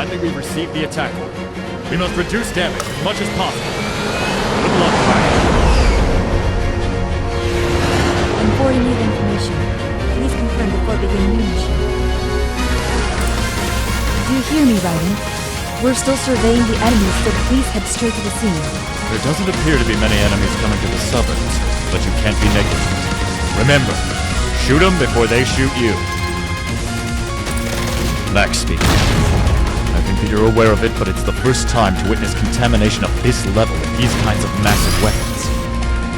Finally, we've received the attack order. We must reduce damage as much as possible. Good luck, Raiden. I'm forwarding you the information. Please confirm before beginning your mission. Do you hear me, Raiden? We're still surveying the enemies, so please head straight to the scene. There doesn't appear to be many enemies coming to the suburbs, but you can't be negligent. Remember, shoot them before they shoot you. Max speaking. I think that you're aware of it, but it's the first time to witness contamination of this level with these kinds of massive weapons.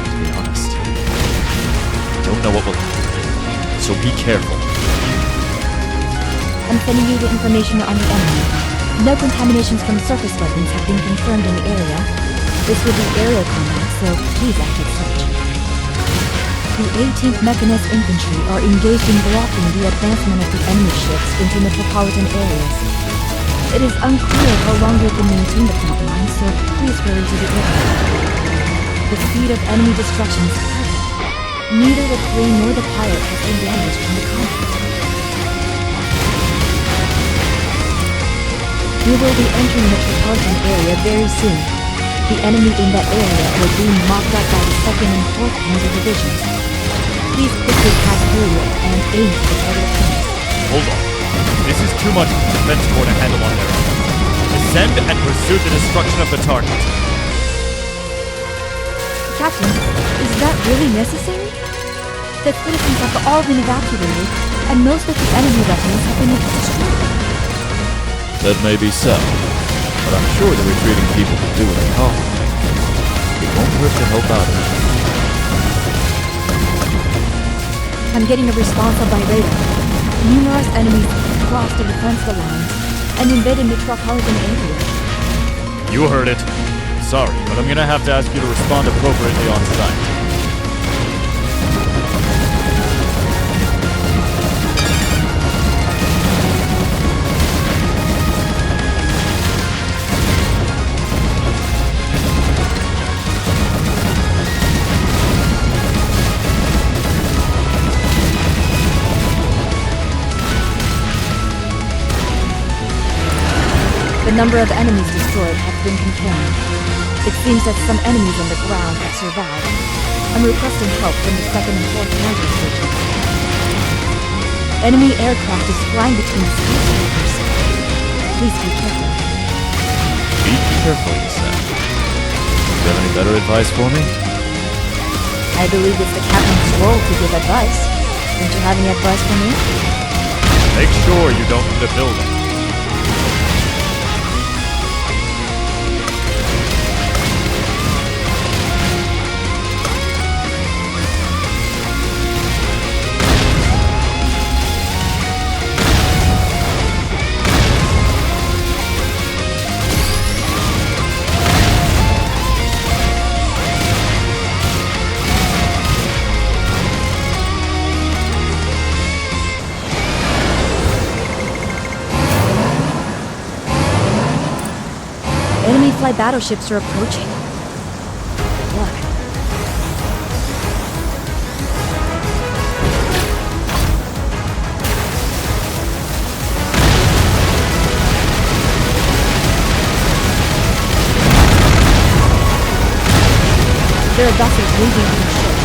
To be honest, I don't know what will happen, so be careful. I'm sending you the information on the enemy. No contaminations from surface weapons have been confirmed in the area. This will be aerial combat, so please act as such. The 18th Mechanist Infantry are engaged in blocking the advancement of the enemy ships into metropolitan areas. It is unclear how long they can maintain the front line, so please hurry to the area. The speed of enemy destruction is perfect. Neither the plane nor the pilot has been damaged in the conflict. We will be entering the metropolitan area very soon. The enemy in that area are being mopped up by the 2nd and 4th Panzer Divisions. Please quickly pass through it and aim for the target points. Hold on. This is too much for the defense corps to handle on their own. Descend and pursue the destruction of the target. Captain, is that really necessary? The citizens have all been evacuated, and most of the enemy weapons have been destroyed. That may be so, but I'm sure the retreating people will do what they call for. It won't hurt to help out a bit. I'm getting a response by radar. Numerous enemies crossed the defensive lines and invaded metropolitan area. You heard it. Sorry, but I'm gonna have to ask you to respond appropriately on site. The number of enemies destroyed has been contained. It seems that some enemies on the ground have survived. I'm requesting help from the 2nd and 4th Panzer Division. Enemy aircraft is flying between the skyscrapers. Please be careful. Be careful, you said. Do you have any better advice for me? I believe it's the captain's role to give advice. Don't you have any advice for me? Make sure you don't hit a building. Enemy flight battleships are approaching. Look. There are vessels leaving from the ship.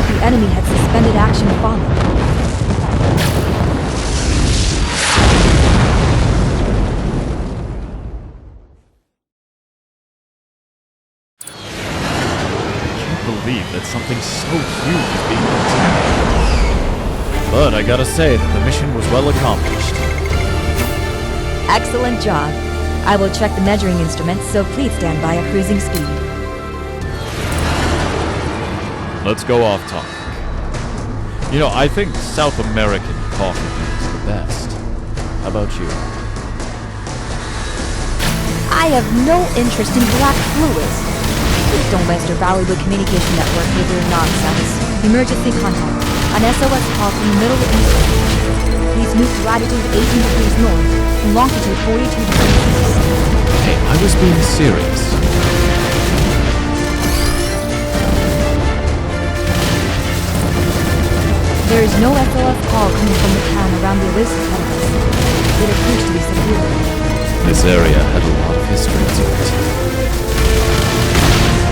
The enemy had suspended action following. I can't believe that something so huge is being contaminated. But I gotta say that the mission was well accomplished. Excellent job. I will check the measuring instruments, so please stand by at cruising speed. Let's go off topic. You know, I think South American coffee is the best. How about you? I have no interest in black fluids. Please don't waste your valuable communication network with your nonsense. Emergency contact. An SOS call from the Middle East. Please move to latitude 18 degrees north and longitude 42 degrees east. Hey, I was being serious. There is no SOS call coming from the town around the oasis headlands. It appears to be secure. This area had a lot of history to it.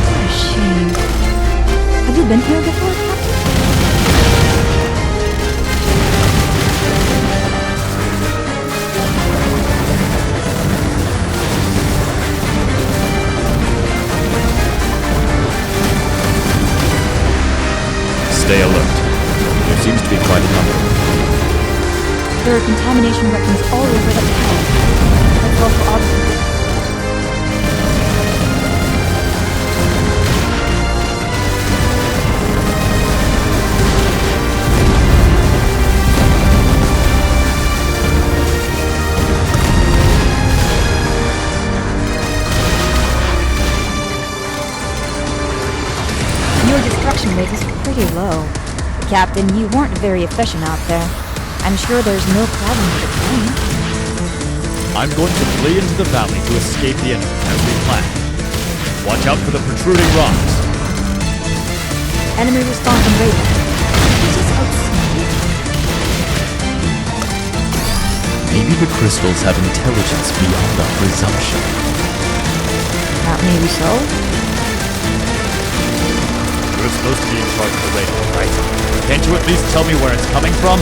What a shame. Have you been here before, Captain? Stay alert. There seems to be quite a number. There are contamination weapons all over the town. Let's go for all of them. Your destruction rate is pretty low. Captain, you weren't very efficient out there. I'm sure there's no problem with the plane. I'm going to flee into the valley to escape the enemy as we planned. Watch out for the protruding rocks. Enemy response on radar. This is outside. Maybe the crystals have intelligence beyond our presumption. That may be so. You're supposed to be in charge of the radar, right? Can't you at least tell me where it's coming from?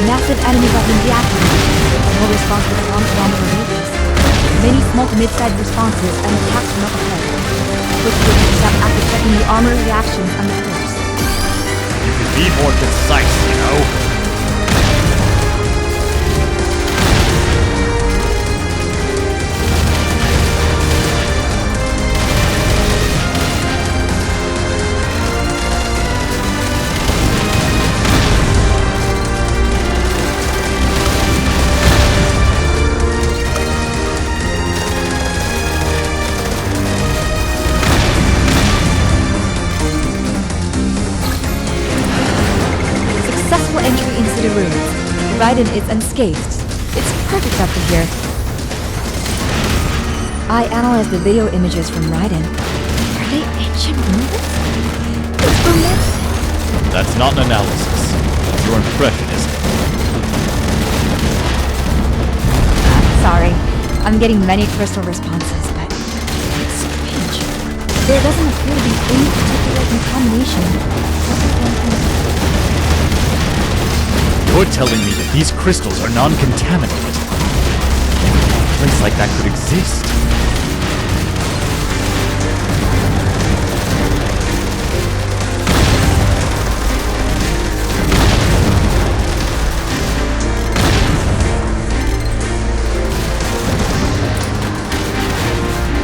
Massive enemy weapon deactivated. No response with a 1 kilometer radius. Many small to mid-sized responses and attacks from up ahead. Which will be up after checking the armor reactions and the force. You could be more concise, you know? Entry into the ruins. Raiden is unscathed. It's perfect up to here. I analyzed the video images from Raiden. Are they ancient ruins? It's romantic. That's not an analysis. It's your impression, isn't it? Sorry. I'm getting many crystal responses, but it's strange. There doesn't appear to be any particular contamination. You're telling me that these crystals are non-contaminated? A place like that could exist.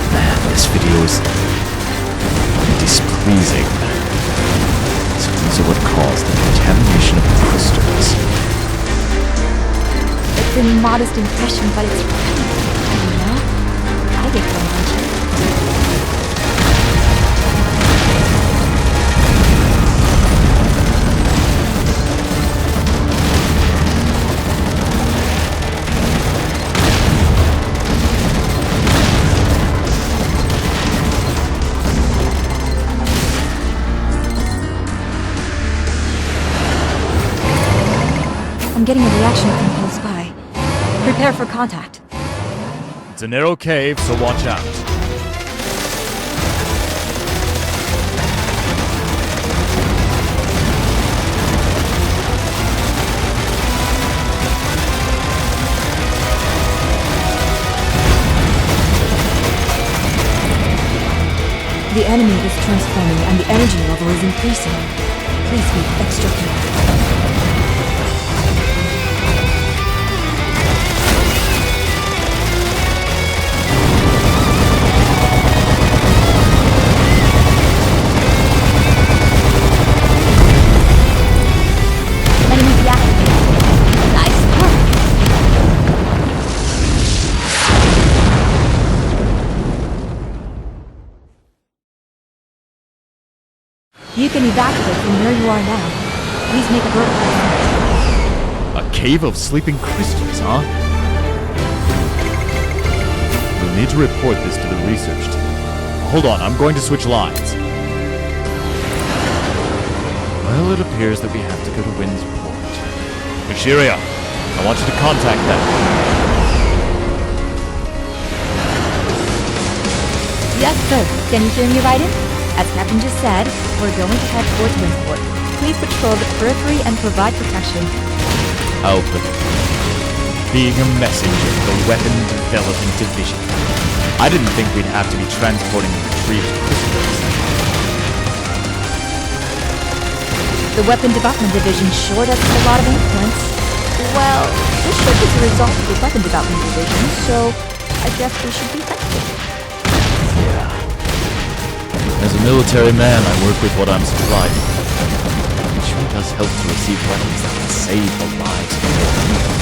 Man, this video is displeasing. So these are what caused the contamination of the crystals. It's a modest impression, but it's pretty. You know? I get one, don't you? I'm getting a reaction from close by. Prepare for contact. It's a narrow cave, so watch out. The enemy is transforming and the energy level is increasing. Please be extra careful. Enemy deactivated. Nice work. You can evacuate from where you are now. Please make a vertical. A cave of sleeping crystals, huh? We'll need to report this to the research team. Hold on, I'm going to switch lines. Well, it appears that we have to go to Wind's Port. Mishiria, I want you to contact them. Yes, sir. Can you hear me, Raiden? As Captain just said, we're going to head towards Windport. Please patrol the periphery and provide protection. I'll put it. Being a messenger for the Weapon Development Division. I didn't think we'd have to be transporting retrieved crystals. The Weapon Development Division sure does have a lot of influence. Well, this ship is a result of the Weapon Development Division, so I guess we should be thankful. Yeah. As a military man, I work with what I'm supplied with. It sure does help to receive weapons that can save the lives of people.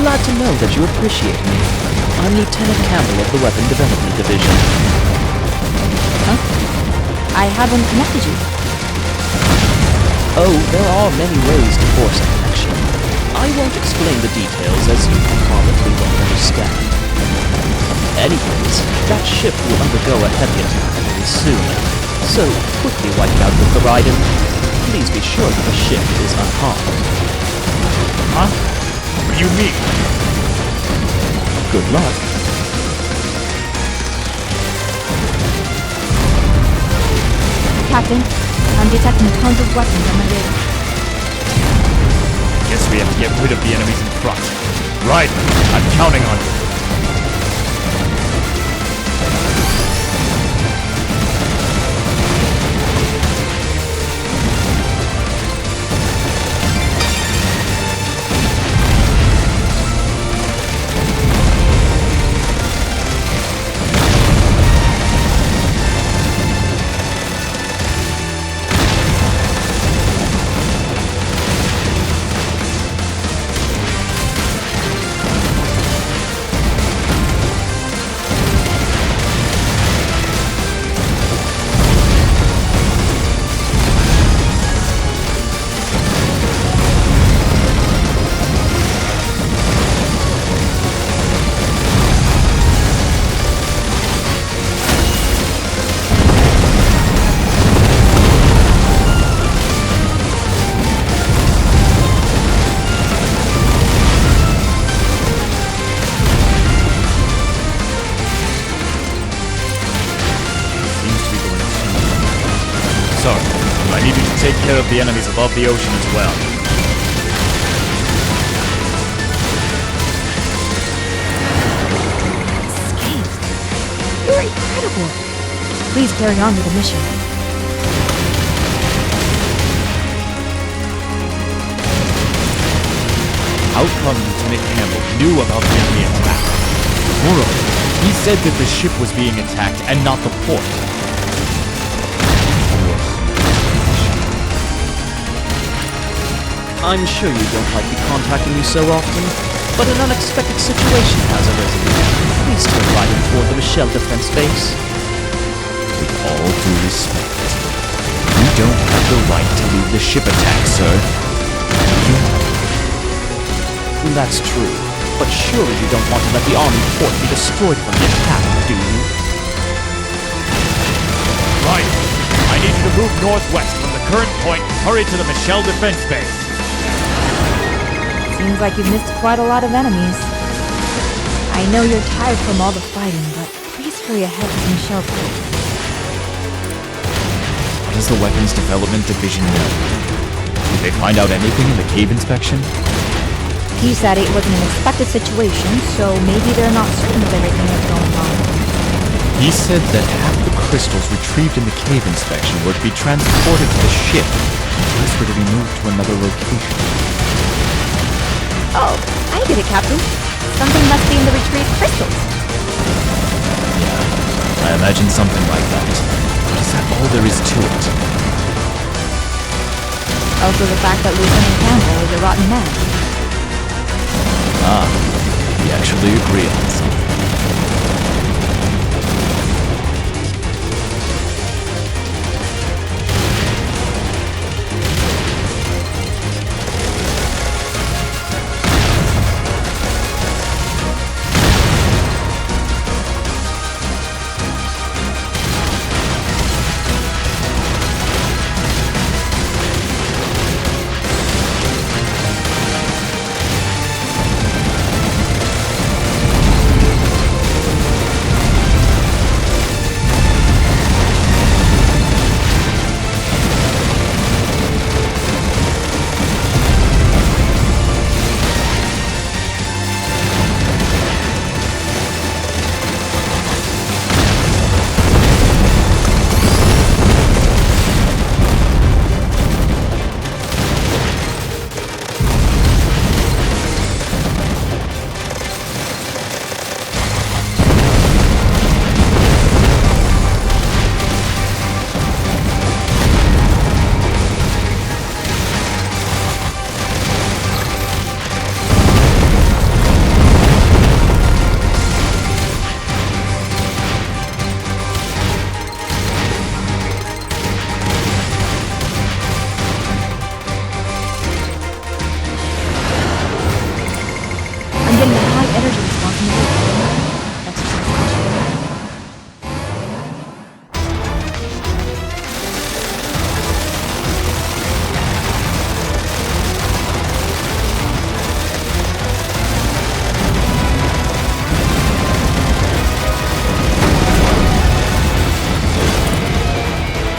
Glad to know that you appreciate me. I'm Lieutenant Campbell of the Weapon Development Division. Huh? I haven't connected you. Oh, there are many ways to force a connection. I won't explain the details as you probably won't understand. Anyways, that ship will undergo a heavy attack very soon, so quickly wipe out with the Raiden. Please be sure that the ship is unharmed. Huh? What do you mean? Good luck. Captain, I'm detecting tons of weapons on my radar. Guess we have to get rid of the enemies in front. Right, I'm counting on you. Sorry, I need you to take care of the enemies above the ocean as well. Escaped. You're incredible. Please carry on with the mission. How come Lieutenant Campbell knew about the enemy attack? Moreover, he said that the ship was being attacked and not the port. I'm sure you don't like me contacting you so often, but an unexpected situation has arisen. Please turn right in toward the Michelle Defense Base. With all due respect, you don't have the right to lead the ship attack, sir. That's true, but surely you don't want to let the Army port be destroyed from the attack, do you? Right. I need you to move northwest from the current point and hurry to the Michelle Defense Base. Seems like you've missed quite a lot of enemies. I know you're tired from all the fighting, but please hurry ahead with Michelle's group. What does the Weapons Development Division know? Did they find out anything in the cave inspection? He said it was an unexpected situation, so maybe they're not certain of everything that's going on. He said that half the crystals retrieved in the cave inspection were to be transported to the ship, and the rest were to be moved to another location. Oh, I get it, Captain. Something must be in the retrieved crystals. Yeah, I imagine something like that. But is that all there is to it? Also the fact that Lieutenant Campbell is a rotten man. Ah, we actually agree on something.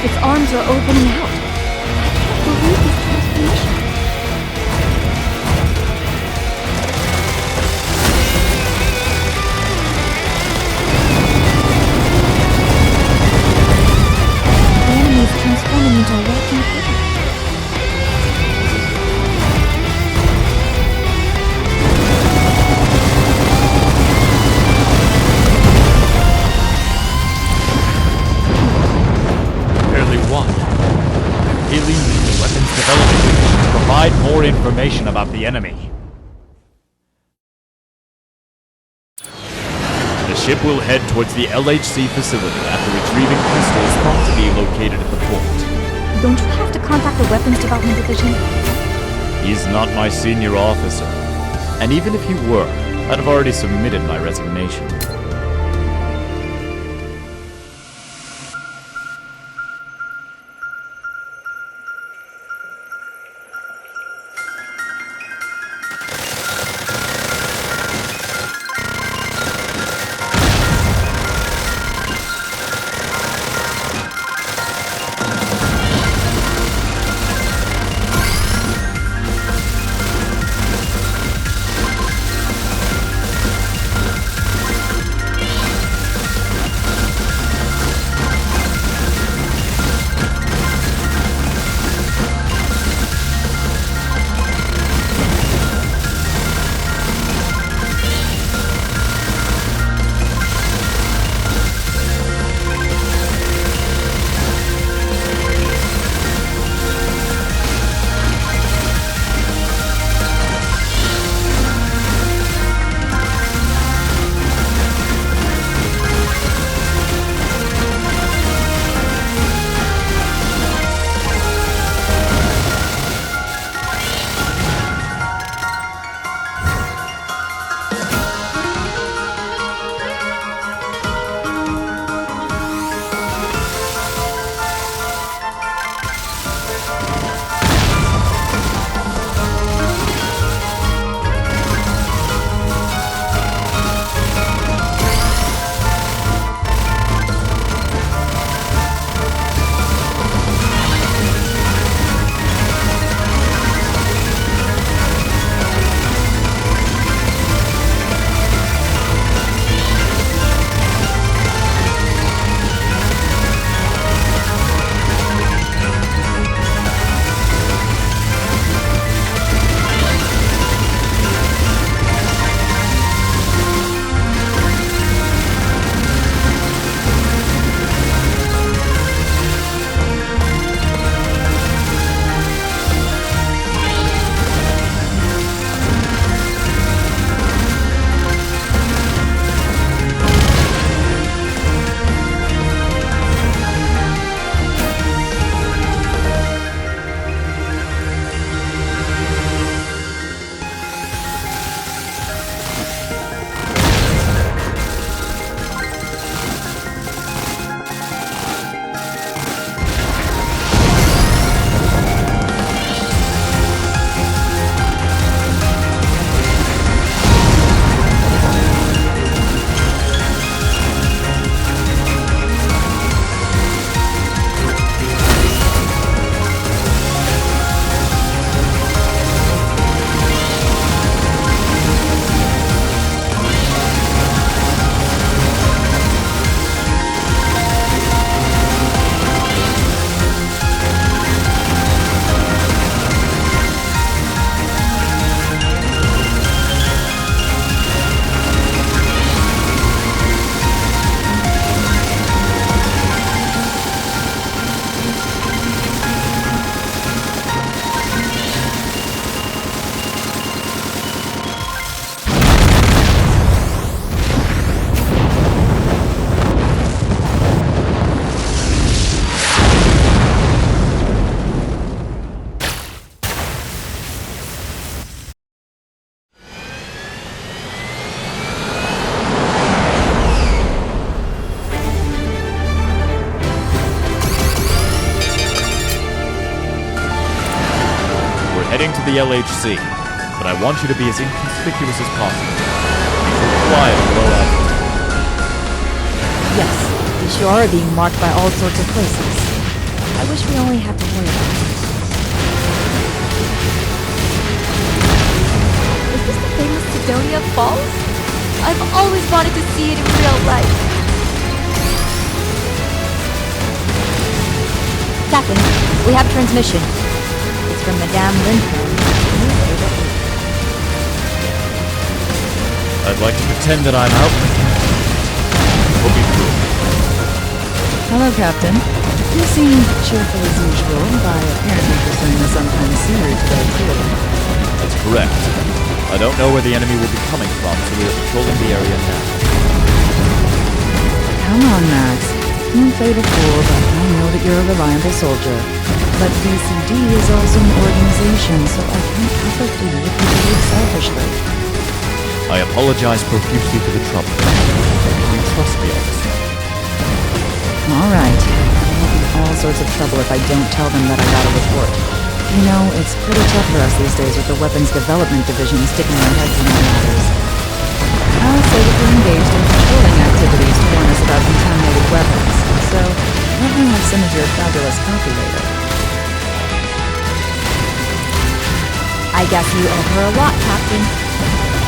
Its arms are opening out. I can't believe this transformation. The enemy is transforming into a walking figure. The Weapons Development Division to provide more information about the enemy. The ship will head towards the LHC facility after retrieving crystals thought to be located at the port. Don't you have to contact the Weapons Development Division? He's not my senior officer. And even if he were, I'd have already submitted my resignation. the LHC, but I want you to be as inconspicuous as possible. Be quiet and low out. Yes, we sure are being marked by all sorts of places. I wish we only had to worry about it. Is this the famous Sidonia Falls? I've always wanted to see it in real life. Captain, we have transmission. It's from Madame Lindholm. I'd like to pretend that I'm out. We'll be through. Hello, Captain. You seem cheerful as usual by apparently pursuing a sometime series today, too. That's correct. I don't know where the enemy will be coming from, so we are patrolling the area now. Come on, Max. You played a fool, but I know that you're a reliable soldier. But BCD is also an organization, so I can't help but believe you behave selfishly. I apologize profusely for the trouble. Can you trust me on this one? All right. There'll be all sorts of trouble if I don't tell them that I got a report. You know, it's pretty tough for us these days with the Weapons Development Division sticking their heads in our matters. I'll say that we're engaged in patrolling activities to warn us about contaminated weapons, so let me have some of your fabulous copy later. I guess you owe her a lot, Captain.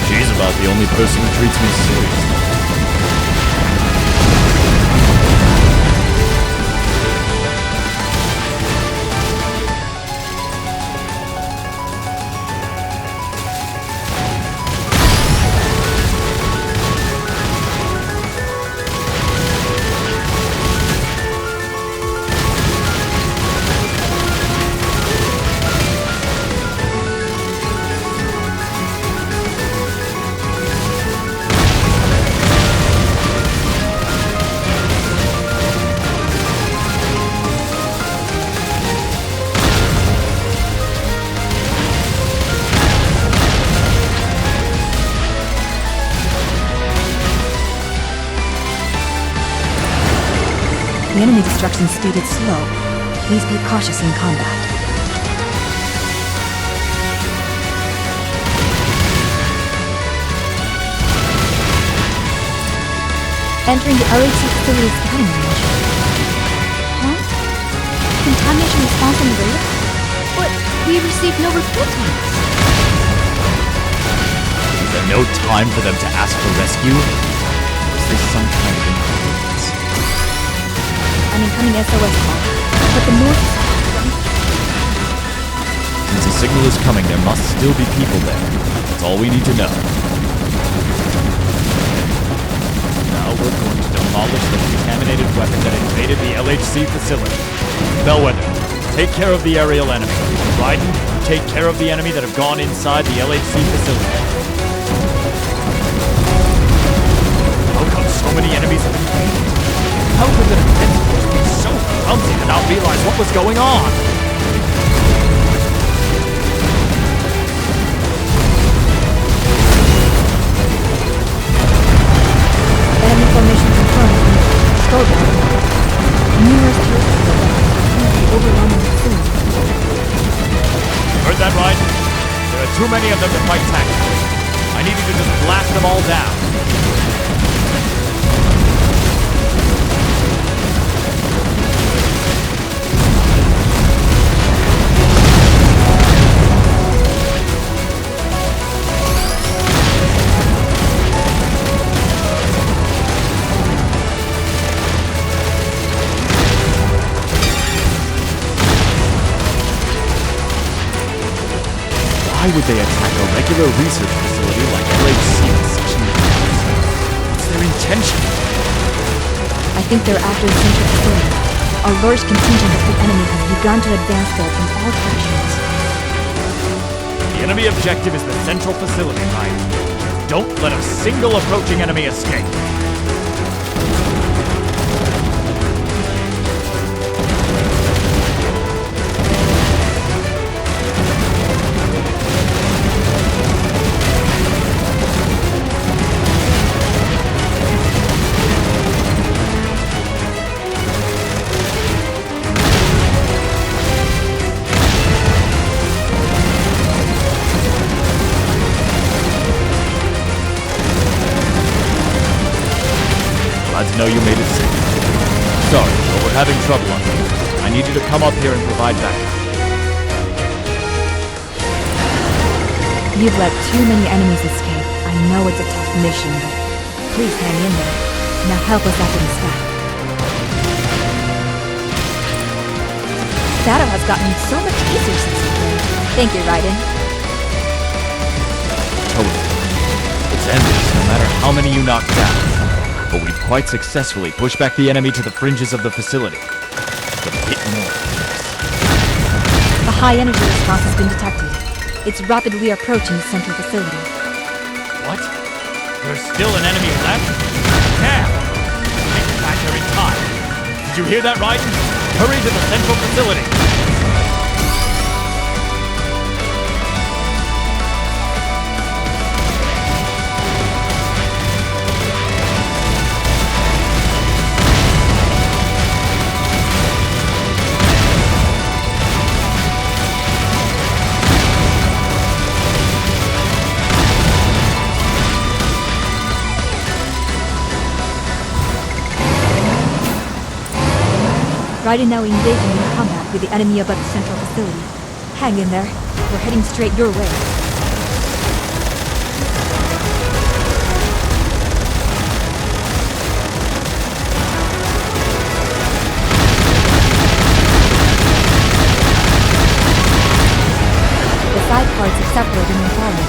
She's about the only person who treats me seriously. The enemy destruction speed is slow. Please be cautious in combat. Entering the LHC facility's scanning range. Huh? Contamination response on the radar? But we received no report on this. Is there no time for them to ask for rescue? Or is this some kind of incompetence? An incoming SOS call, but the north is right. Since a signal is coming, there must still be people there. That's all we need to know. Now we're going to demolish the contaminated weapon that invaded the LHC facility. Bellwether, take care of the aerial enemy. Raiden, take care of the enemy that have gone inside the LHC facility. How come so many enemies have invaded? How could the defense force be so clumsy to not realize what was going on? Enemy formation confirmed. Control down. Numerous aircraft will be overwhelming soon. Heard that right? There are too many of them to fight tactically. I need you to just blast them all down. Why would they attack a regular research facility like LHC with such intelligence? What's their intention? I think they're after the central facility. A large contingent of the enemy has begun to advance there from all directions. The enemy objective is the central facility, right? Don't let a single approaching enemy escape. know you made it safe. Sorry, but we're having trouble on here. I need you to come up here and provide backup. You've let too many enemies escape. I know it's a tough mission, but please hang in there. Now help us after this back. Battle has gotten so much easier since you played. Thank you, Raiden. Totally. It's endless no matter how many you knock down. But we've quite successfully pushed back the enemy to the fringes of the facility. Just a bit more. A high energy response has been detected. It's rapidly approaching the central facility. What? There's still an enemy left? Damn! Make it back there in time. Did you hear that, Raiden? Hurry to the central facility! Raiden now engaging in combat with the enemy above the central facility. Hang in there. We're heading straight your way. The side parts have separated and fallen.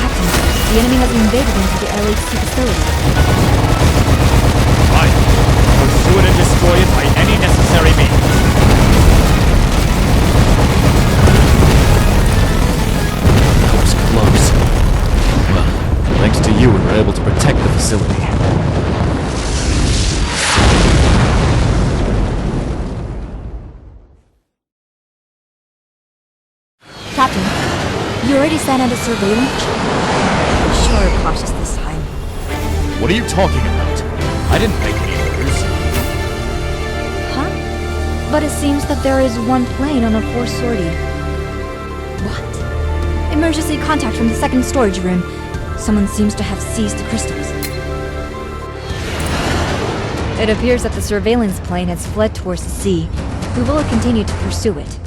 Captain, the enemy has invaded into the LHC facility. Right. Pursue it and destroy it by any necessary means. That was close. Well, thanks to you, we were able to protect the facility. Captain, you already sent out a surveillance? Sure, cautious this time. What are you talking about? I didn't make any orders. Huh? But it seems that there is one plane on a forced sortie. What? Emergency contact from the second storage room. Someone seems to have seized the crystals. It appears that the surveillance plane has fled towards the sea. We will continue to pursue it.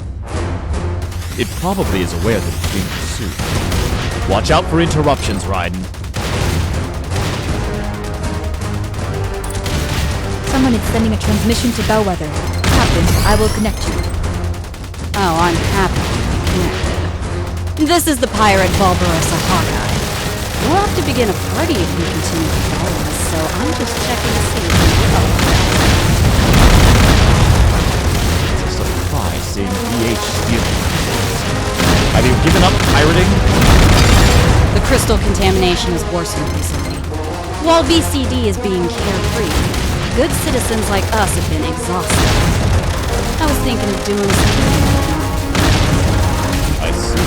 It probably is aware that it's being pursued. Watch out for interruptions, Raiden. Someone is sending a transmission to Bellwether. Captain, I will connect you. Oh, I'm happy to be connected. This is the pirate Barbarossa Hawkeye. We'll have to begin a party if you continue to follow us, so I'm just checking to see if you know. It's a surprise seeing PH stealing. Have you given up pirating? The crystal contamination has worsened recently. While BCD is being carefree, good citizens like us have been exhausted. I was thinking of doing something. I see.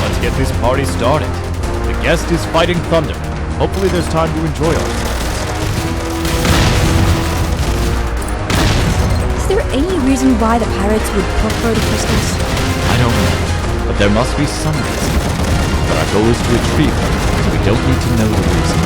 Let's get this party started. The guest is fighting thunder. Hopefully there's time to enjoy ourselves. Is there any reason why the pirates would prefer the crystals? I don't know, but there must be some reason. But our goal is to retrieve them, so we don't need to know the reason.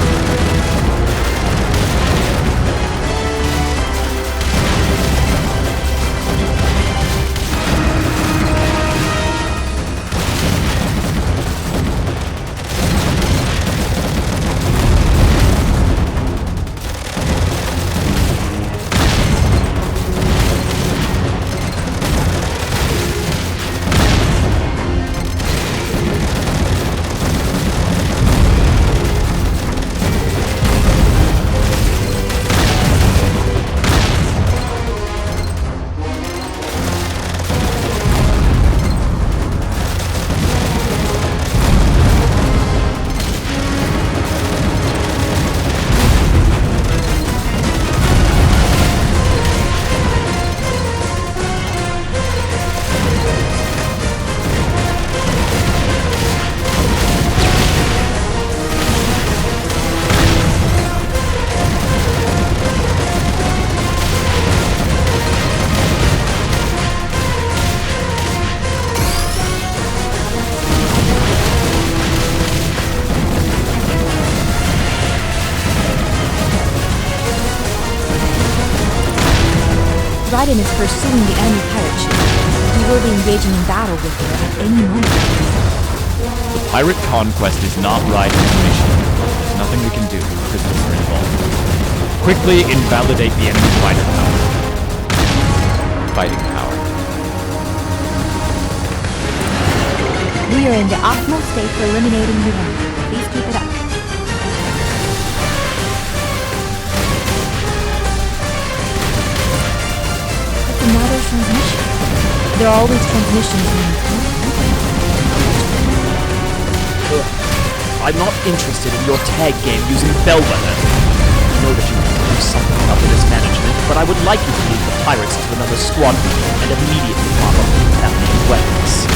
Raiden is pursuing the enemy pirate ship. We will be engaging in battle with her at any moment. The pirate conquest is not Raiden's mission. There's nothing we can do. Prisoners are involved. Quickly invalidate the enemy fighter power. Fighting power. We are in the optimal state for eliminating the enemy. Please keep it up. It's another transmission. There are always transmissions in I'm not interested in your tag game using Bellwether. I know that you want to do something about the mismanagement, but I would like you to lead the pirates to another squadron and immediately mop up the contaminated weapons.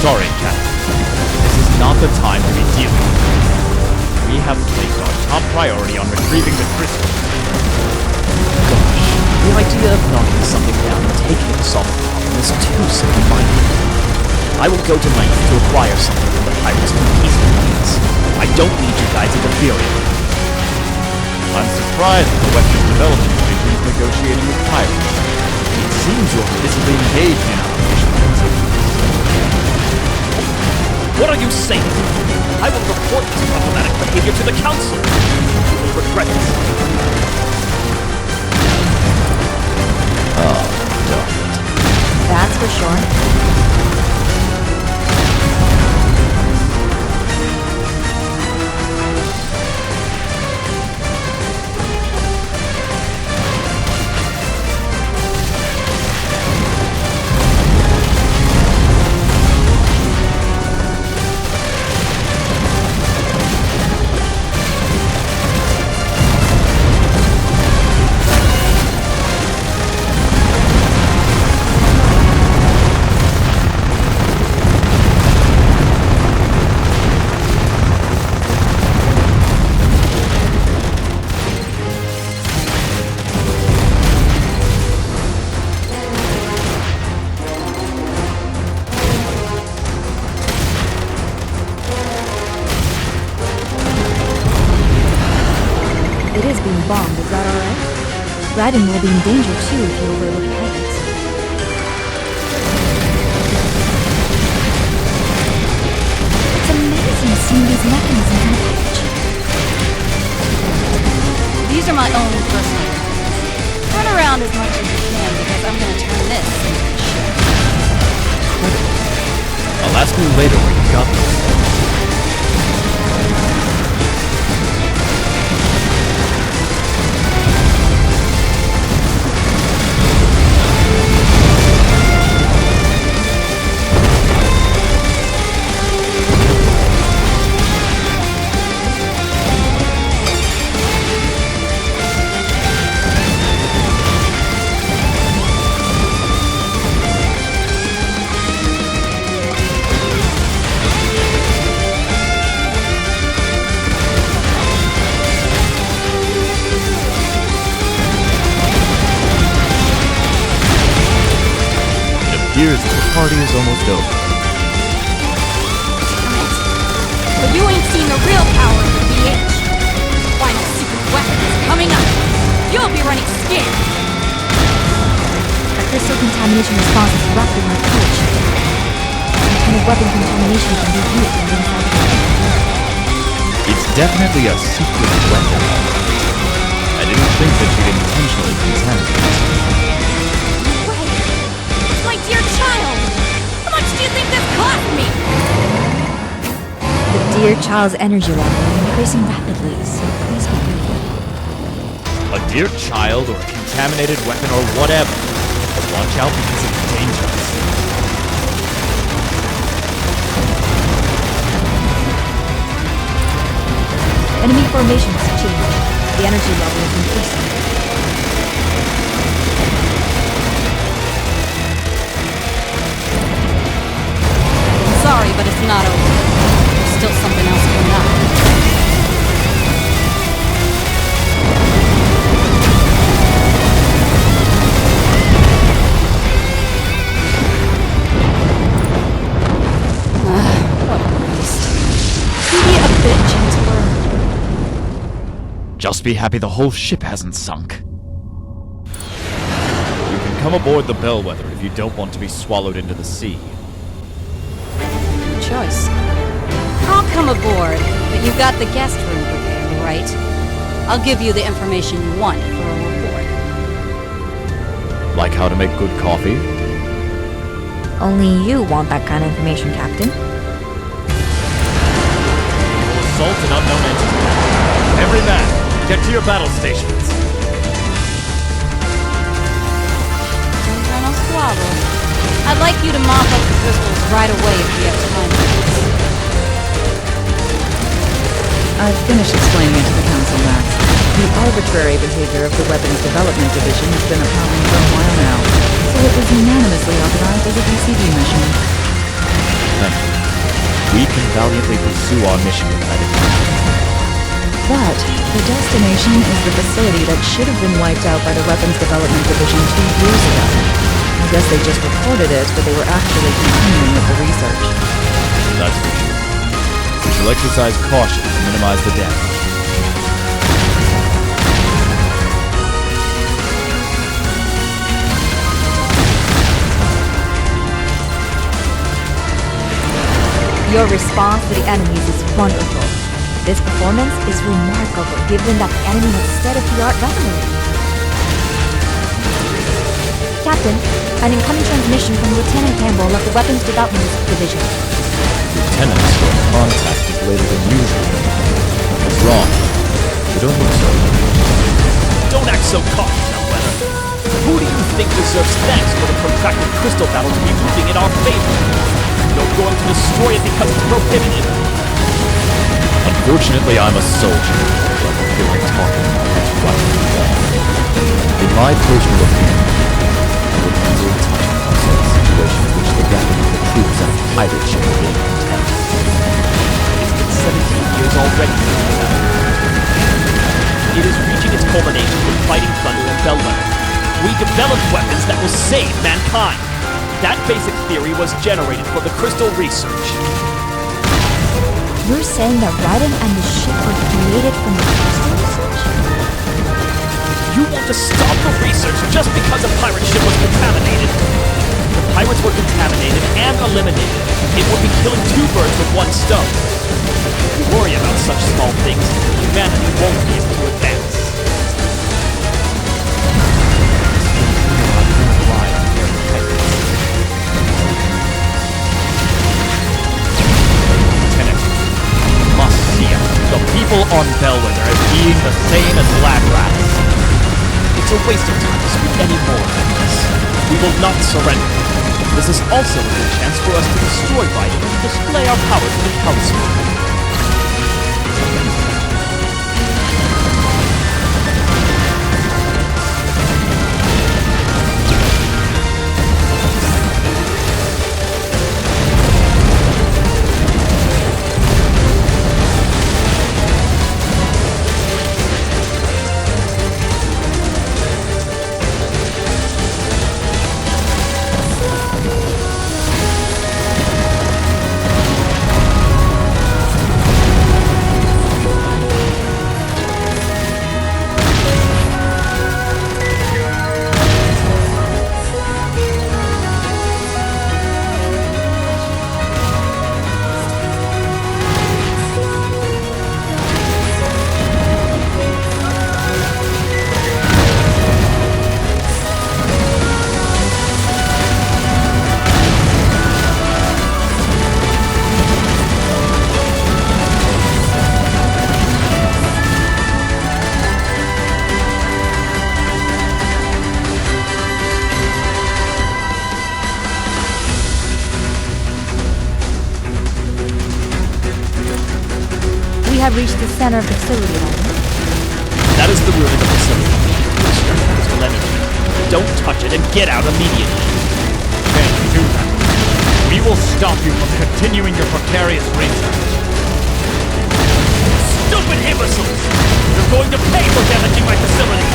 Sorry, Captain. This is not the time to be dealing with it. We have placed our top priority on retrieving the crystal. Gosh, the idea of knocking something down and taking a solid problem is too simple-minded. I will go tonight to acquire something from the pirates in the peaceful lands. I don't need you guys interfering. I'm surprised that the weapons development division is negotiating with pirates. It seems you're visibly engaged in our mission. What are you saying? I will report this problematic behavior to the council. You will regret it. Oh, darn it. That's for sure. It is being bombed, is that alright? Raiden will be in danger too if you overlook pirates. It's amazing seeing these mechanisms in the packaging. These are my own personal weapons. Run around as much as you can because I'm gonna turn this into a ship. I'll ask you later where you got this. Here's the party is almost over. But you ain't seen the real power of the VH. Final secret weapon is coming up. You'll be running scared. A crystal contamination response is rapid on pirate ship. What kind of weapon contamination can be used from inside the ship? It's definitely a secret weapon. I didn't think that you'd intentionally contaminate it. My dear child! How much do you think this cost me? The dear child's energy level is increasing rapidly, so please be careful. A dear child or a contaminated weapon or whatever. But watch out because it's dangerous. Enemy formation has changed. The energy level is increasing. Sorry, but it's not over. There's still something else coming up. What a waste. Be a bit gentler. Just be happy the whole ship hasn't sunk. Come aboard the Bellwether if you don't want to be swallowed into the sea. Good choice. I'll come aboard, but you've got the guest room prepared, right? I'll give you the information you want for a report. Like how to make good coffee? Only you want that kind of information, Captain. Assault an unknown entity. Every man, get to your battle stations. No squabble. I'd like you to mop up the crystals right away if you have time. I've finished explaining it to the Council, Max. The arbitrary behavior of the Weapons Development Division has been a problem for a while now, so it was unanimously authorized as a DCD mission. We can valiantly pursue our mission with that in mind. But the destination is the facility that should have been wiped out by the Weapons Development Division 2 years ago. I guess they just reported it, but they were actually continuing with the research. That's for sure. We shall exercise caution to minimize the damage. Your response to the enemies is wonderful. This performance is remarkable given that the enemy has state-of-the-art weaponry. Captain, an incoming transmission from Lieutenant Campbell of the Weapons Development Division. Lieutenants who are contact is later than usual. What's wrong? You don't look so. Don't act so cocky, Bellwether. Who do you think deserves thanks for the protracted crystal battle to be moving in our favor? You're going to destroy it because it's prohibited. Unfortunately, I'm a soldier, but hearing talking about it right from the wall. In my personal opinion, I would never touch upon such a situation in which the weapon of the troops and pirate ship are being contained. It's been 17 years already. It is reaching its culmination with Fighting Thunder and Bellwether. We developed weapons that will save mankind. That basic theory was generated from the crystal research. You're saying that Raiden and the ship were created from the crystal research? You want to stop the research just because a pirate ship was contaminated? If the pirates were contaminated and eliminated, it would be killing two birds with one stone. If you worry about such small things, humanity won't be able to advance. The people on Bellwether as being the same as lab rats. It's a waste of time to speak any more about this. We will not surrender. This is also a good chance for us to destroy Raiden and display our power to the Council. We have reached the center of the facility, Raiden. That is the room in the facility. Extract crystal energy. Don't touch it and get out immediately. Can't do that. We will stop you from continuing your precarious research. Stupid imbeciles! You're going to pay for damaging my facility!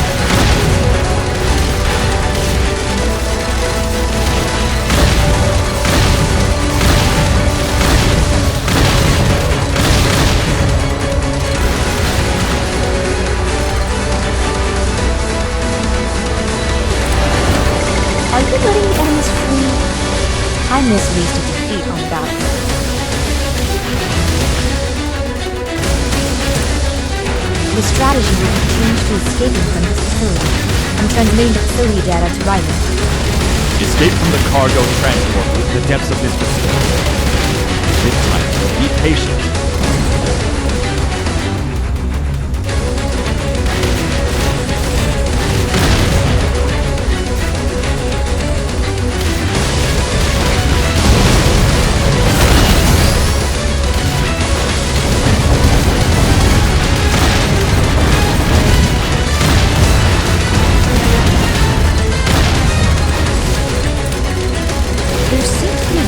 Weakness leads to defeat on the battlefield. The strategy will be changed to escaping from this facility. I'm translating the facility data to Raiden. Escape from the cargo transport with the depths of this facility. This time, be patient.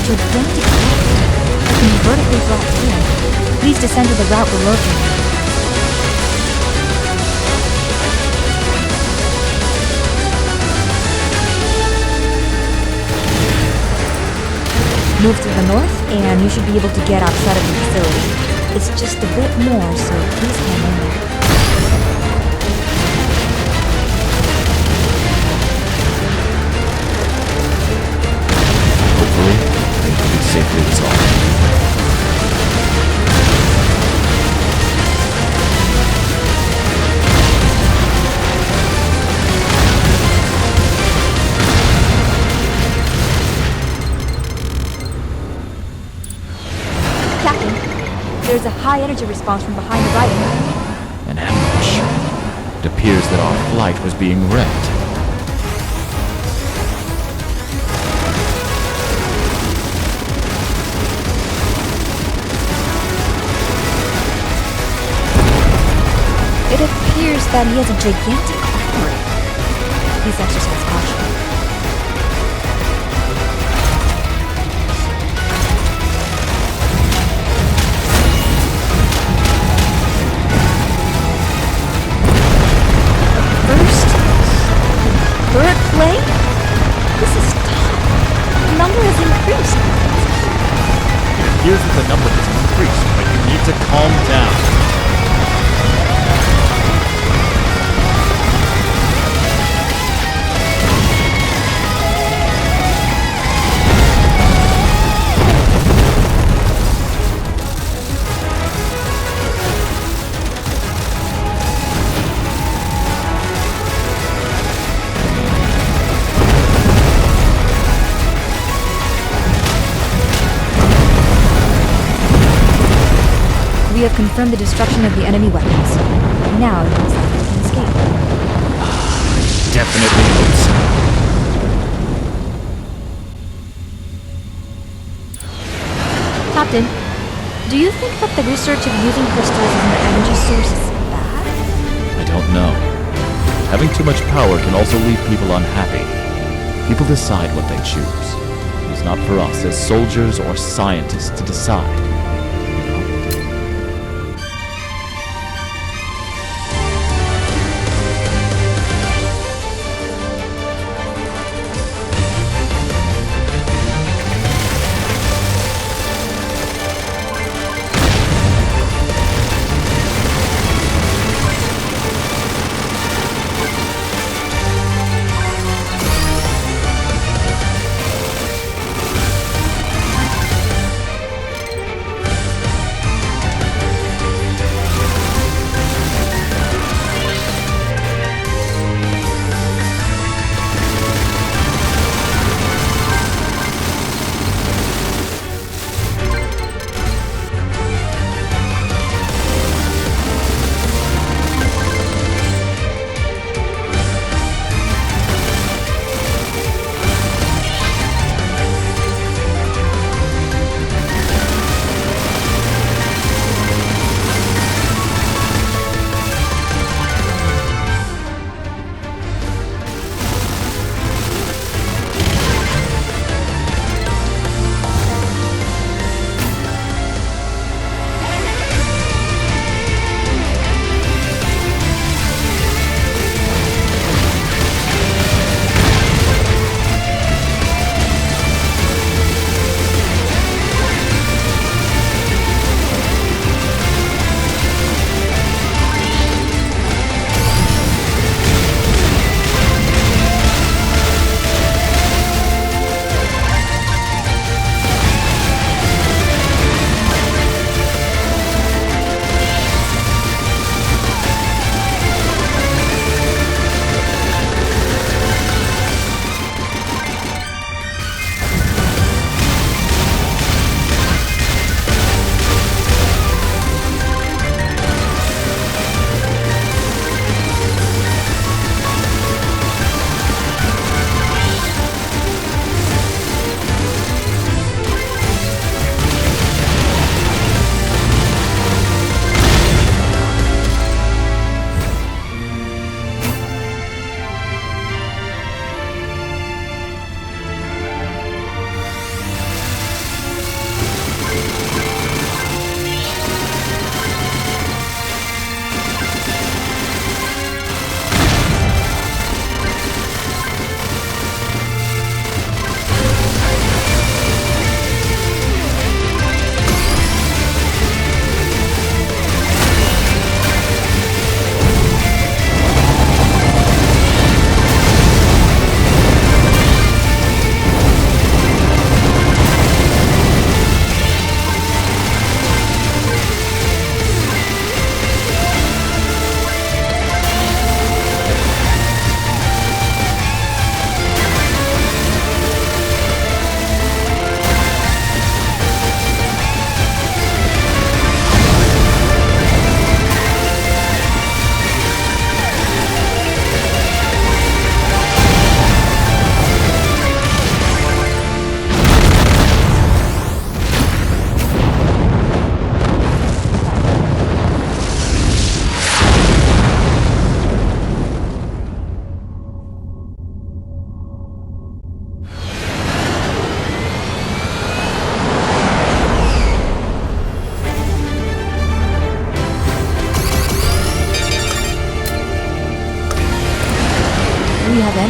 Gigantic route that can be vertically brought in. Please descend to the route we're located. Move to the north, and you should be able to get outside of the facility. It's just a bit more, so please hang in there. Safely resolved. Captain, there's a high energy response from behind the Raiden. An ambush. It appears that our flight was being wrecked. It appears that he has a gigantic armory. Please exercise caution. First, third plane? This is tough. The number has increased. It appears that the number has increased, but you need to calm down. We have confirmed the destruction of the enemy weapons. Now it looks like we can escape. Definitely hope so. Captain, do you think that the research of using crystals as an energy source is bad? I don't know. Having too much power can also leave people unhappy. People decide what they choose. It is not for us as soldiers or scientists to decide.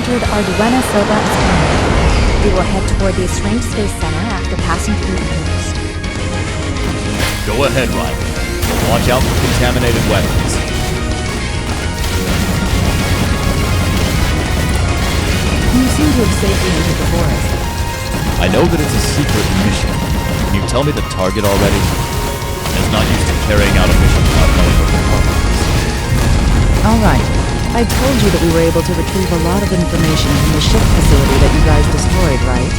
entered Arduena Silva's planet. We will head toward the Estranged Space Center after passing through the coast. Go ahead, Raiden. Watch out for contaminated weapons. You seem to have safely entered the forest. I know that it's a secret mission. Can you tell me the target already? It's not used to carrying out a mission without knowing what the target is. Alright. I told you that we were able to retrieve a lot of information from the ship facility that you guys destroyed, right?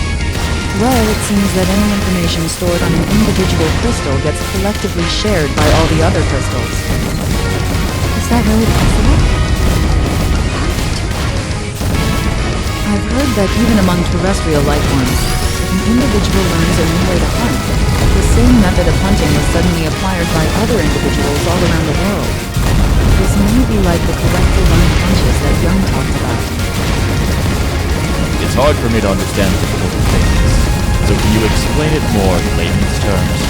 Well, it seems that any information stored on an individual crystal gets collectively shared by all the other crystals. Is that really possible? I've heard that even among terrestrial life forms, if an individual learns a new way to hunt, the same method of hunting is suddenly acquired by other individuals all around the world. This may be like the correctly learned hunches that Young talked about. It's hard for me to understand difficult things. So can you explain it more in layman's terms?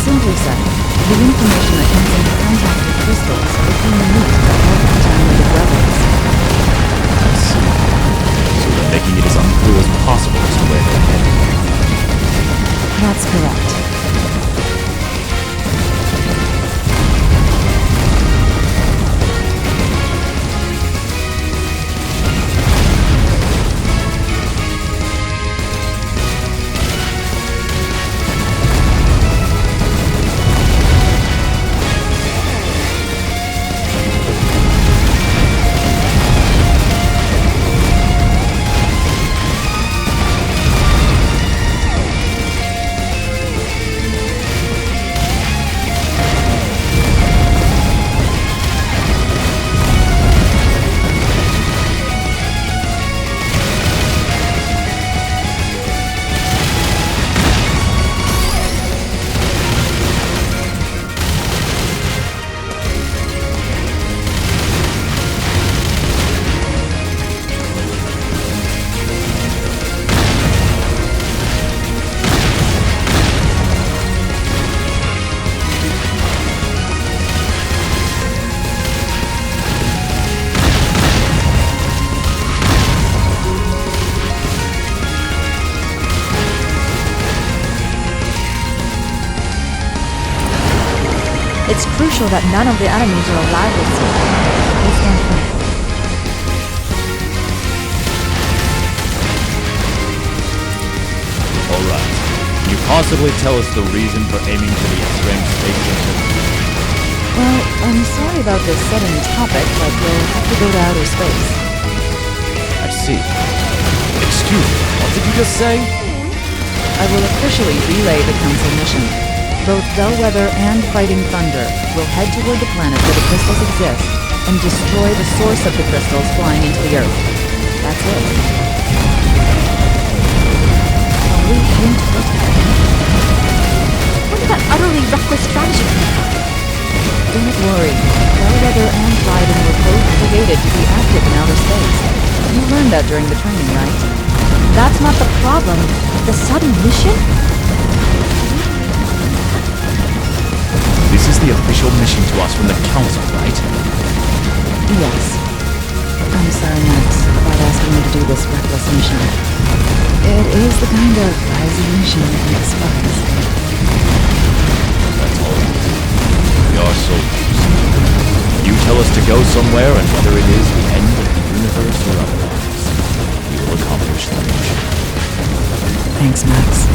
Simply said, the information that comes into contact with crystals is being used to help contaminated rebels. I see. So they're making it as unclear as possible as to where they're headed. That's correct. It's crucial that none of the enemies are alive this time. They stand firm. Alright. Can you possibly tell us the reason for aiming for the Estranged Space Center? Well, I'm sorry about this sudden topic, but we'll have to go to outer space. I see. Excuse me, what did you just say? I will officially relay the Council mission. Both Bellwether and Fighting Thunder will head toward the planet where the crystals exist and destroy the source of the crystals flying into the Earth. That's it. Are we heading toward the planet? Where did that utterly reckless strategy come from? Don't worry. Bellwether and Raiden were both created to be active in outer space. You learned that during the training, right? That's not the problem. The sudden mission? This is the official mission to us from the Council, right? Yes. I'm sorry, Max, about asking you to do this reckless mission. It is the kind of mission that we despise. That's all right. We are soldiers. You tell us to go somewhere, and whether it is the end of the universe or otherwise, we will accomplish the mission. Thanks, Max.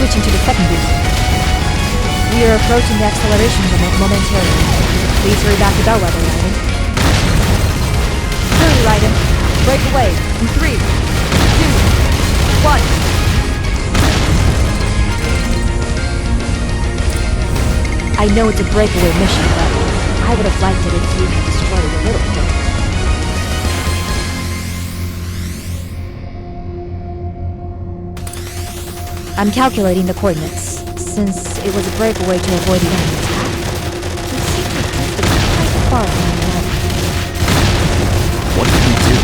Switching to the second booster. We are approaching the acceleration limit momentarily. Please hurry back to Bellwether, Raiden. Hurry, Raiden. Break away in 3, 2, 1. I know it's a breakaway mission, but I would have liked it if you had destroyed it a little quicker. I'm calculating the coordinates. Since it was a breakaway to avoid the enemy attack, the secret place is quite far from the enemy. What did we do?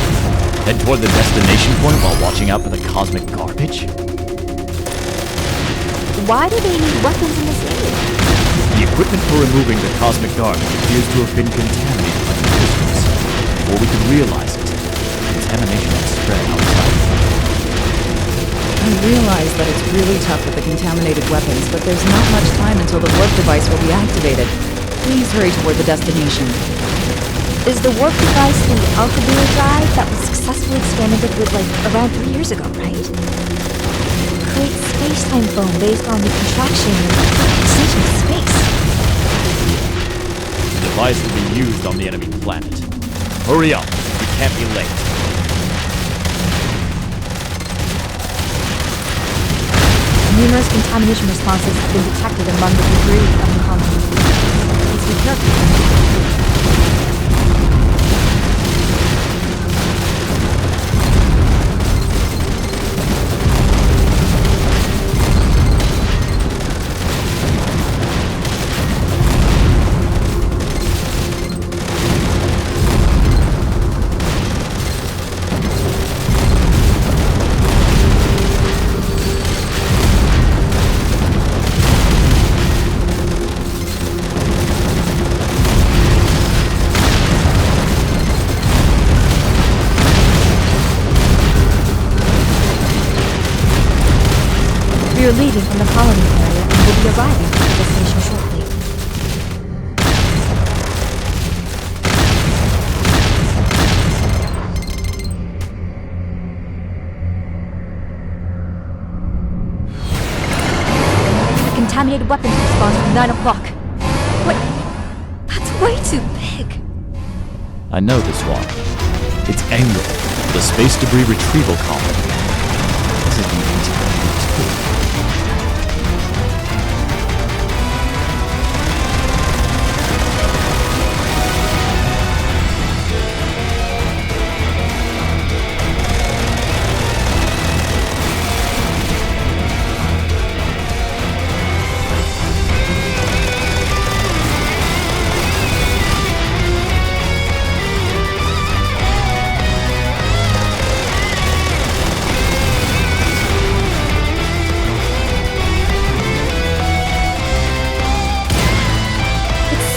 Head toward the destination point while watching out for the cosmic garbage? Why do they need weapons in this area? The equipment for removing the cosmic garbage appears to have been contaminated by the crystals. Before we could realize it, contamination had spread outside. I realize that it's really tough with the contaminated weapons, but there's not much time until the warp device will be activated. Please hurry toward the destination. Is the warp device the Alcubierre drive that was successfully experimented with like around 3 years ago, right? Creates space-time foam based on the contraction and extension of space. The device will be used on the enemy planet. Hurry up, we can't be late. Numerous contamination responses have been detected among the debris from the colony. Please be careful. We are leaving from the colony area and will be arriving at the destination shortly. The contaminated weapons respawn from 9 o'clock. What? That's way too big. I know this one. It's Angle, the space debris retrieval colony. This is the contaminated too.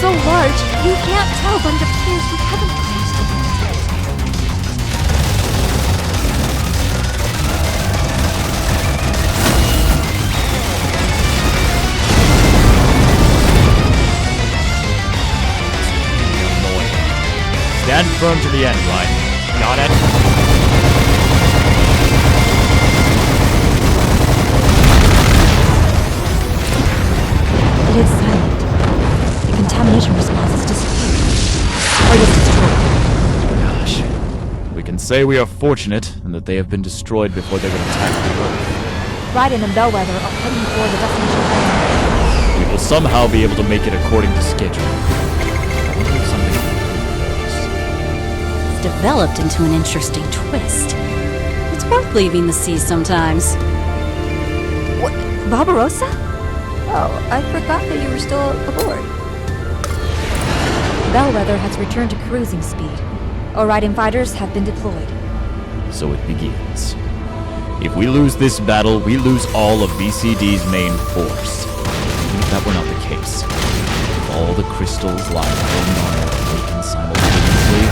So large, you can't tell, but it appears we haven't crossed it. Stand firm to the end, Ryan. Got it? It is silent. Contamination response has disappeared. Or is destroyed. Gosh. We can say we are fortunate and that they have been destroyed before they would attack the Earth. Raiden and Bellwether are heading for the destination point. We will somehow be able to make it according to schedule. I wonder if something It's developed into an interesting twist. It's worth leaving the sea sometimes. What? Barbarossa? Oh, I forgot that you were still aboard. Bellwether has returned to cruising speed. Raiden fighters have been deployed. So it begins. If we lose this battle, we lose all of BCD's main force. Even if that were not the case, if all the crystals lying hidden on Earth awaken simultaneously,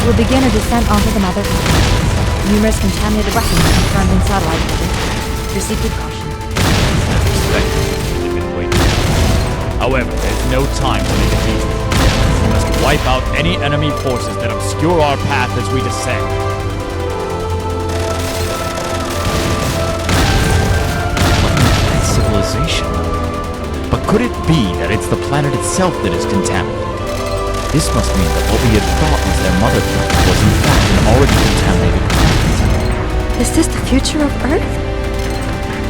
We'll begin a descent onto the Mother Earth. Numerous contaminated weapons confirmed in satellite data. Proceed with caution. they've been waiting. However, there's no time to make it easy. We must wipe out any enemy forces that obscure our path as we descend. Civilization. But could it be that it's the planet itself that is contaminated? This must mean that what we had thought was their mother planet was in fact an already contaminated planet. Is this the future of Earth?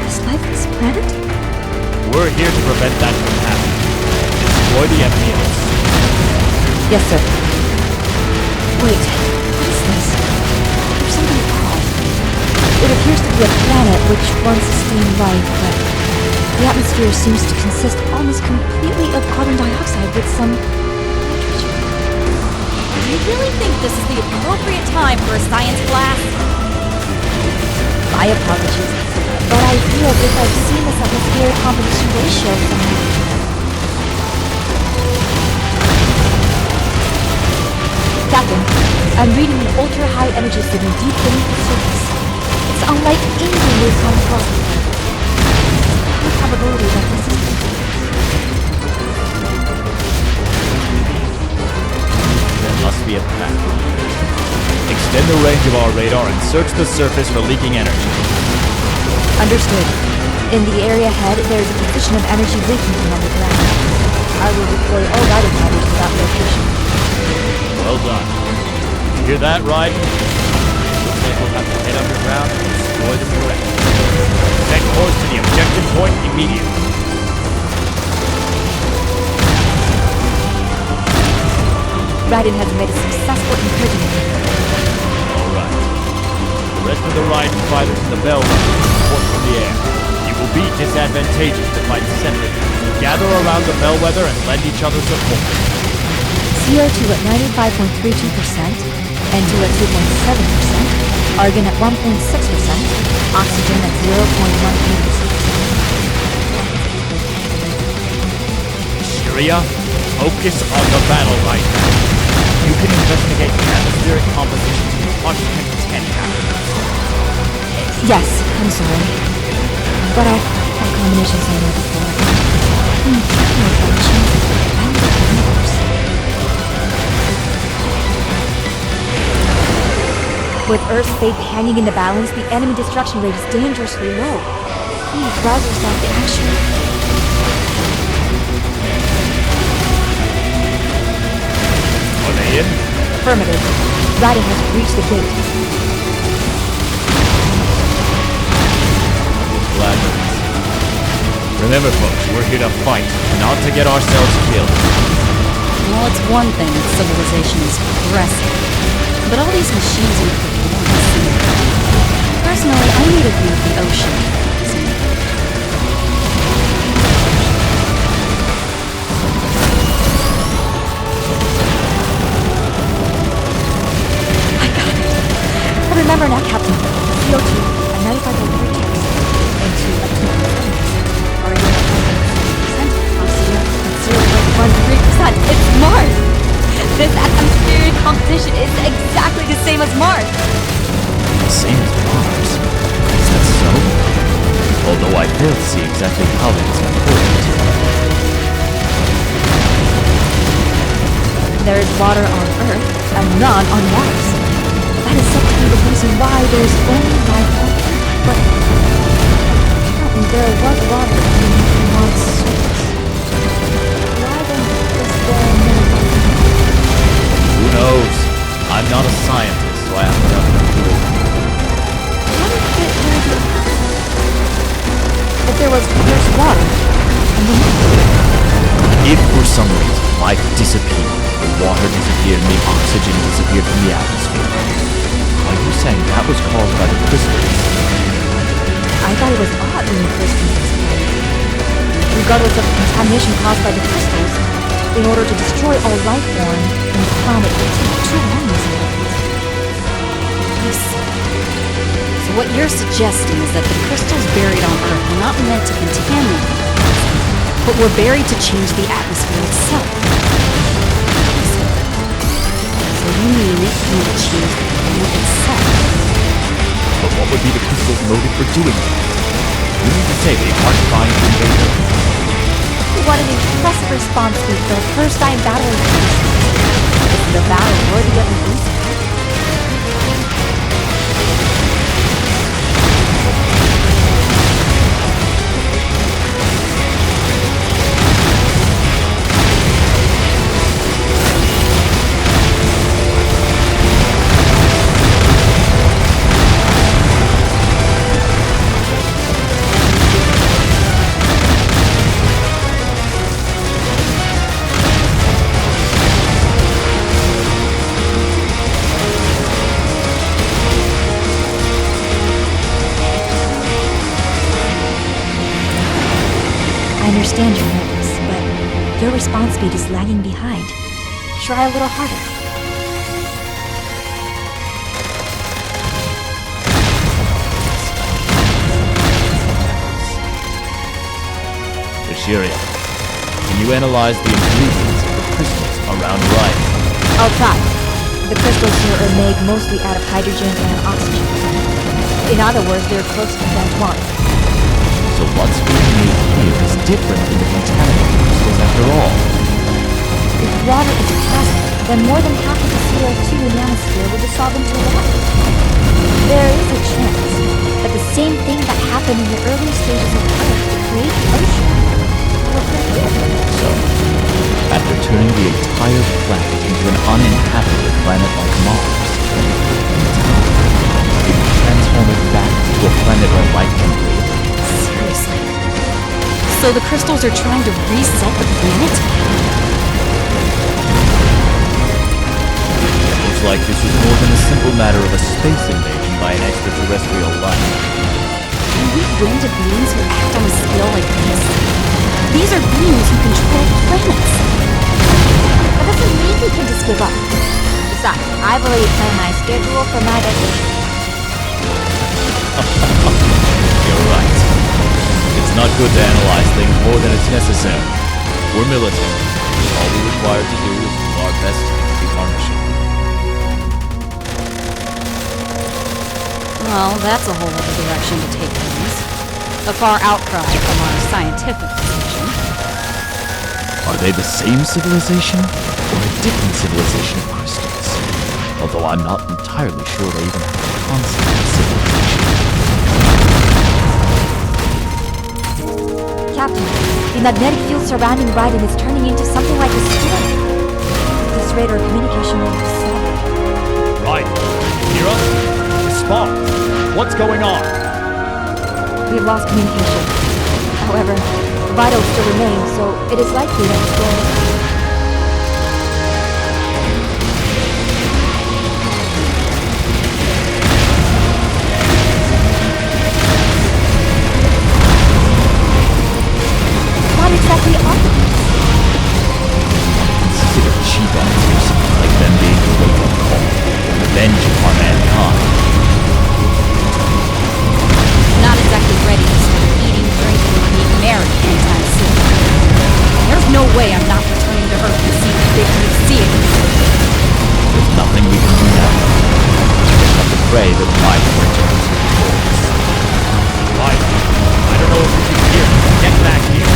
Is life on this planet? We're here to prevent that from happening. Destroy the enemy and Yes, sir. Wait, what is this? There's something odd. It appears to be a planet which once sustained life, but the atmosphere seems to consist almost completely of carbon dioxide with some nitrogen. Do you really think this is the appropriate time for a science class? My apologies, but I feel as if I've seen this atmospheric composition ratio somewhere. Captain, I'm reading an ultra-high energy signal deep beneath the surface. It's unlike anything we've come across before. The probability that this is there must be a path. Extend the range of our radar and search the surface for leaking energy. understood. In the area ahead, there is a position of energy leaking from underground. I will deploy all riding fighters to that location. Well done. You hear that, Raiden? Looks like we'll have to head underground and destroy them directly. Set course to the objective point immediately. Raiden has made a successful incursion. Alright. The rest of the Raiden fighters in the bellwether will support from the air. It will be disadvantageous to fight separately. Gather around the bellwether and lend each other support. CO2 at 95.32%, N2 at 2.7%, argon at 1.6%, oxygen at 0.1%. Syria, focus on the battle right now. You can investigate the atmospheric composition to Washington 10 afterwards. Yes, I'm sorry. But I've had combinations on there before. No functions. I'm the universe. With Earth's fate hanging in the balance, the enemy destruction rate is dangerously low. Please rouse yourself to action. Are they in? Affirmative. Raiden has reached the gate. Glad to listen. Remember, folks, we're here to fight, not to get ourselves killed. Well, it's one thing that civilization is progressive, but all these machines are personally, I need a view of the ocean. I remember now, Captain. CO2 at 95.3%, N2 at 2.7%, argon at 1.6%, oxygen at 0.13%. It's Mars! This atmospheric composition is exactly the same as Mars! Same as Mars. Is that so? Although I fail to see exactly how that is important. There is water on Earth and none on Mars. That is said to be the reason why there is only life on Earth. But Captain, there was water on Mars' surface. Why then is there no life? Who knows? I'm not a scientist, so I haven't done enough to look. What if it were if there's water and then If for some reason life disappeared, the water disappeared and the oxygen disappeared from the atmosphere, are you saying that was caused by the crystals? I thought it was odd when the crystals disappeared. Regardless of the contamination caused by the crystals, in order to destroy all life form on the planet, it would take too long to I see. So what you're suggesting is that the crystals buried on Earth were not meant to contaminate the Earth, but were buried to change the atmosphere itself. So you mean it can change the planet itself? But what would be the crystal's motive for doing that? You mean to say they aren't trying to invade Earth? What an impressive response, Steve, for the first time battling the crystals. The battle worthy of an insect. I understand you're nervous, but your response speed is lagging behind. Try a little harder. Assyria, can you analyze the ingredients of the crystals around Raiden? I'll try. The crystals here are made mostly out of hydrogen and oxygen. In other words, they're close to water. So what's being made here is different than the contaminated crystals after all. If water is plastic, then more than half of the CO2 in the atmosphere will dissolve into water. There is a chance that the same thing that happened in the early stages of Earth to create the ocean will occur here. So, after turning the entire planet into an uninhabitable planet like Mars, we can transform it back to a planet where life can breathe. Seriously? So the crystals are trying to reset the planet? Looks like this was more than a simple matter of a space invasion by an extraterrestrial life. Can we bring to beings who act on a scale like this? These are beings who control planets. That doesn't mean we can just give up. Besides, I've already planned my schedule for my vacation. You're right. It's not good to analyze things more than it's necessary. We're military. All we're required to do is do our best to complete our mission. Well, that's a whole other direction to take things. A far outcry from our scientific position. Are they the same civilization, or a different civilization of crystals? Although I'm not entirely sure they even have a concept of civilization. Captain, the magnetic field surrounding Raiden is turning into something like a storm. This radar communication link is solid. Right. Hear us? Respond. What's going on? We've lost communication. However, vitals still remain, so it is likely that the storm... What exactly are these? Consider cheap answers, like them being the wake-up call, or revenge upon mankind. Not exactly ready to start eating, drinking, and being married anytime soon. There's no way I'm not returning to Earth to see the big new seeing. There's nothing we can do now. We just have to pray that life returns to us. Right. I don't know if you can hear me. Get back here.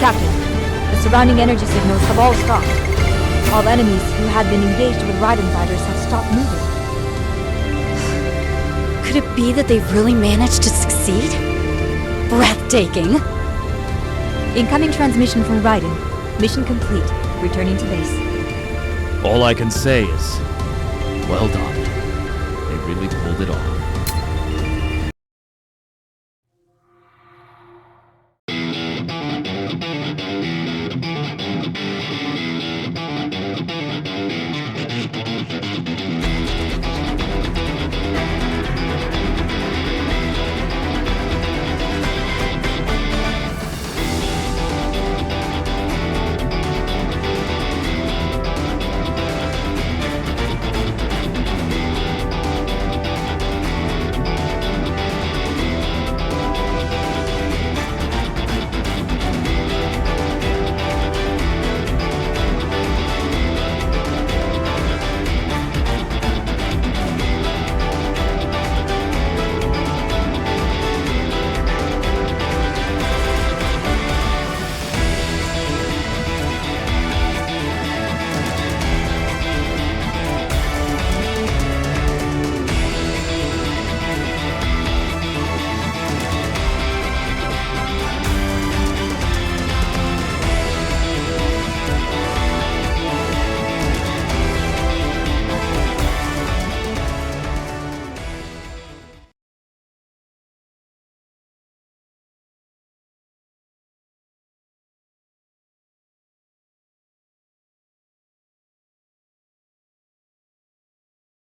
Captain, the surrounding energy signals have all stopped. All enemies who had been engaged with Raiden fighters have stopped moving. Could it be that they've really managed to succeed? Breathtaking. Incoming transmission from Raiden. Mission complete. Returning to base. All I can say is, well done. They really pulled it off.